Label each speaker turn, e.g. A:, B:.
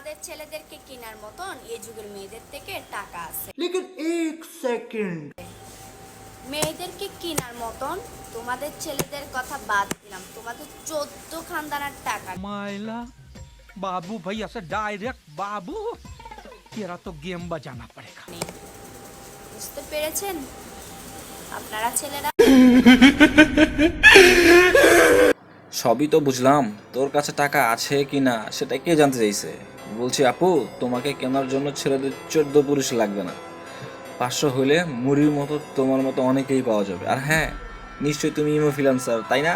A: তোমাদের ছেলেদেরকে কেনার মতন এই যুগের মেয়েদের থেকে টাকা আছে।
B: लेकिन एक सेकंड
A: মেয়েদেরকে কেনার মতন তোমাদের ছেলেদের কথা বাদ দিলাম, তোমাদের 14 খানদানের টাকা
C: मायला बाबू भैया से डायरेक्ट बाबू तेरा तो गेम बजाना पड़ेगा।
A: নেই। বুঝতে পেরেছেন আপনারা ছেলেরা?
D: সবই তো বুঝলাম, তোর কাছে টাকা আছে কি না সেটা কে জানতে চাইছে। বলছি আপু, তোমাকে কেনার জন্য ছেলেদের 14 পুরুষ লাগবে না, 500 হইলে মুড়ির মতো তোমার মতো অনেকেই পাওয়া যাবে। আর হ্যাঁ, নিশ্চয়ই তুমি ইমো ফ্রিল্যান্সার, তাই না?